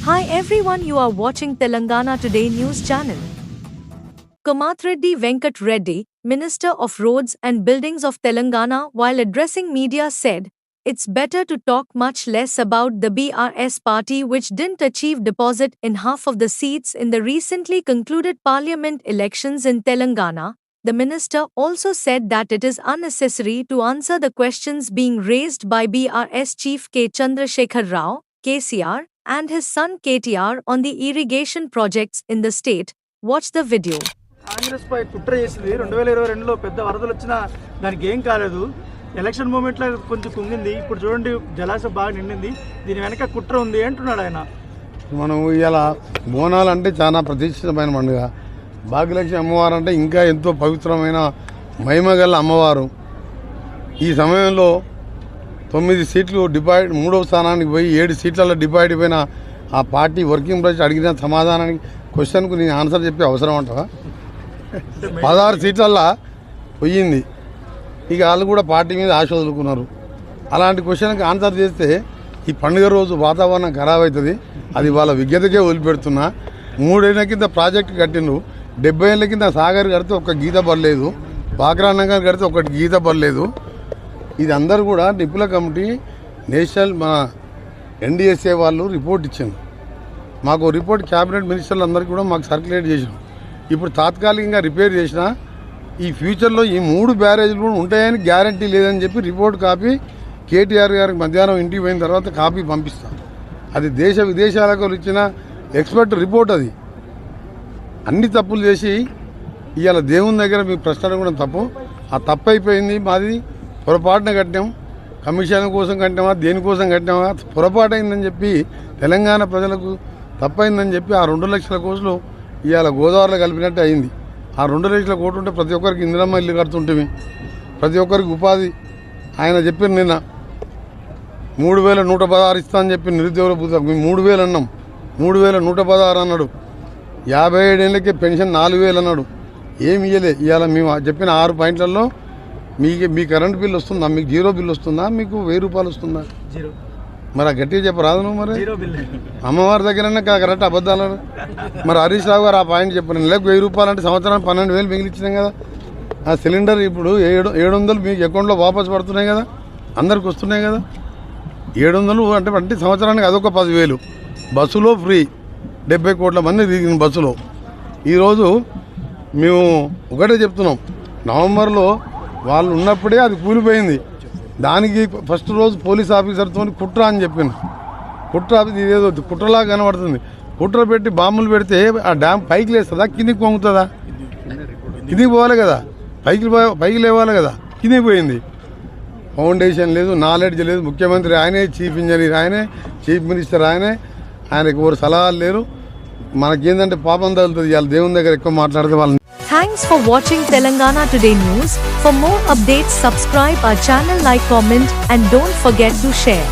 Hi everyone, you are watching Telangana Today News channel. Komatreddy Venkat Reddy, Minister of Roads and Buildings of Telangana, while addressing media said, "It's better to talk much less about the BRS party which didn't achieve deposit in half of the seats in the recently concluded parliament elections in Telangana." The minister also said that it is unnecessary to answer the questions being raised by BRS Chief K. Chandrasekhar Rao, KCR, and his son KTR on the irrigation projects in the state. Watch the video. Congress పై కుట్ర చేసింది 2022లో పెద్ద వరదలు వచ్చినా దానికి ఏం కాలేదు. Election మూమెంట్లో కొంచెం కుంగింది. ఇప్పుడు చూడండి జలాశయం బాగా నిండింది. దీని వెనక కుట్ర ఉంది అంటున్నాడు ఆయన. మనం ఇలా బోనాలు అంటే చాలా ప్రతిష్ఠితమైన పండుగ. భాగ్యలక్ష్మి అమ్మవారు అంటే ఇంకా ఎంతో పవిత్రమైన మహిమగల అమ్మవారు. ఈ సమయంలో 9 సీట్లు డిపాయిడ్ 3వ స్థానానికి పోయి 7 సీట్లలో డిపాయిడ్ అయిపోయిన ఆ పార్టీ వర్కింగ్ ప్రెసిడెంట్ అడిగిన సమాధానానికి క్వశ్చన్కు నేను ఆన్సర్ చెప్పే అవసరం అంటావా? 16 సీట్లల్లో పోయింది. ఇక వాళ్ళు కూడా పార్టీ మీద ఆశ వదులుకున్నారు. అలాంటి క్వశ్చన్కి ఆన్సర్ చేస్తే ఈ పండుగ రోజు వాతావరణం ఖరాబ్ అవుతుంది. అది వాళ్ళ విజ్ఞతకే వదిలిపెడుతున్నా. 3 ఏళ్ల కింద ప్రాజెక్టు కట్టిండ్రు. 70 ఏళ్ల కింద సాగర్ కడితే ఒక్క గీత పడలేదు. బాక్రానంగా కడితే ఒకటి గీత పడలేదు. ఇది అందరూ కూడా నిపుణుల కమిటీ నేషనల్ మన NDSA వాళ్ళు రిపోర్ట్ ఇచ్చారు. మాకు రిపోర్ట్ క్యాబినెట్ మినిస్టర్లు అందరికీ కూడా మాకు సర్క్యులేట్ చేసాం. ఇప్పుడు తాత్కాలికంగా రిపేర్ చేసినా ఈ ఫ్యూచర్లో ఈ 3 బ్యారేజీలు కూడా ఉంటాయని గ్యారంటీ లేదని చెప్పి రిపోర్ట్ కాపీ KTR గారికి మధ్యాహ్నం ఇంటికి పోయిన తర్వాత కాపీ పంపిస్తాం. అది దేశ విదేశాలకు ఇచ్చిన ఎక్స్పర్ట్ రిపోర్ట్. అది అన్ని తప్పులు చేసి ఇవాళ దేవుని దగ్గర మీకు ప్రశ్న కూడా తప్పు. ఆ తప్పు అయిపోయింది. మాది పొరపాటున కట్టాం. కమిషన్ కోసం కట్టామా దేనికోసం కట్టామా పొరపాటు అయిందని చెప్పి తెలంగాణ ప్రజలకు తప్పైందని చెప్పి ఆ 2 లక్షల కోట్లు ఇవాళ గోదావరిలో కలిపినట్టు అయింది. ఆ 2 లక్షల కోట్లు ఉంటే ప్రతి ఒక్కరికి ఇందిరమ్మ ఇల్లు కడుతుంటే ప్రతి ఒక్కరికి ఉపాధి. ఆయన చెప్పిన నిన్న 3116 ఇస్తా అని చెప్పి నిరుద్యోగుల బుద్ధ 3000 అన్నాం. 3116 అన్నాడు. 57 ఏళ్ళకే పెన్షన్ 4000 అన్నాడు. ఏమి ఇయ్యలే. ఇవాళ మేము చెప్పిన 6 పాయింట్లలో మీ కరెంట్ బిల్ వస్తుందా? మీకు 0 బిల్ వస్తుందా? మీకు 1000 రూపాయలు వస్తుందా? మరి గట్టిగా చెప్పరాదు నువ్వు. మరి అమ్మవారి దగ్గరనే కరెక్ట్ అబద్ధాలు. మరి హరీష్ రావు గారు ఆ పాయింట్ చెప్పారు. నెలకు 1000 రూపాయలు అంటే సంవత్సరానికి 12,000 మిగిలిచ్చినాం కదా. ఆ సిలిండర్ ఇప్పుడు 700 మీకు అకౌంట్లో వాపసు పడుతున్నాయి కదా. అందరికి వస్తున్నాయి కదా. 700 అంటే సంవత్సరానికి అదొక 10,000. బస్సులో ఫ్రీ. 70 కోట్ల మంది తిరిగిన బస్సులో. ఈరోజు మేము ఒకటే చెప్తున్నాం. నవంబర్లో వాళ్ళు ఉన్నప్పుడే అది కూలిపోయింది. దానికి ఫస్ట్ రోజు పోలీస్ ఆఫీసర్తో కుట్ర అని చెప్పింది. కుట్ర ఇదేదో కుట్రలా కనబడుతుంది. కుట్ర పెట్టి బాంబులు పెడితే ఆ డ్యామ్ పైకి లేస్తుందా కిందికి పొంగుతుందా? కిందికి పోవాలి కదా. పైకి లేవాలి కదా. కిందికి పోయింది. ఫౌండేషన్ లేదు, నాలెడ్జ్ లేదు. ముఖ్యమంత్రి ఆయనే, చీఫ్ ఇంజనీర్ ఆయనే, చీఫ్ మినిస్టర్ ఆయనే. ఆయనకు ఎవరు సలహాలు లేరు. మనకేందంటే పాపం తగులుతుంది. వాళ్ళ దేవుని దగ్గర ఎక్కువ మాట్లాడితే వాళ్ళని. Thanks for watching Telangana Today News. For more updates, subscribe our channel, like, comment, and don't forget to share.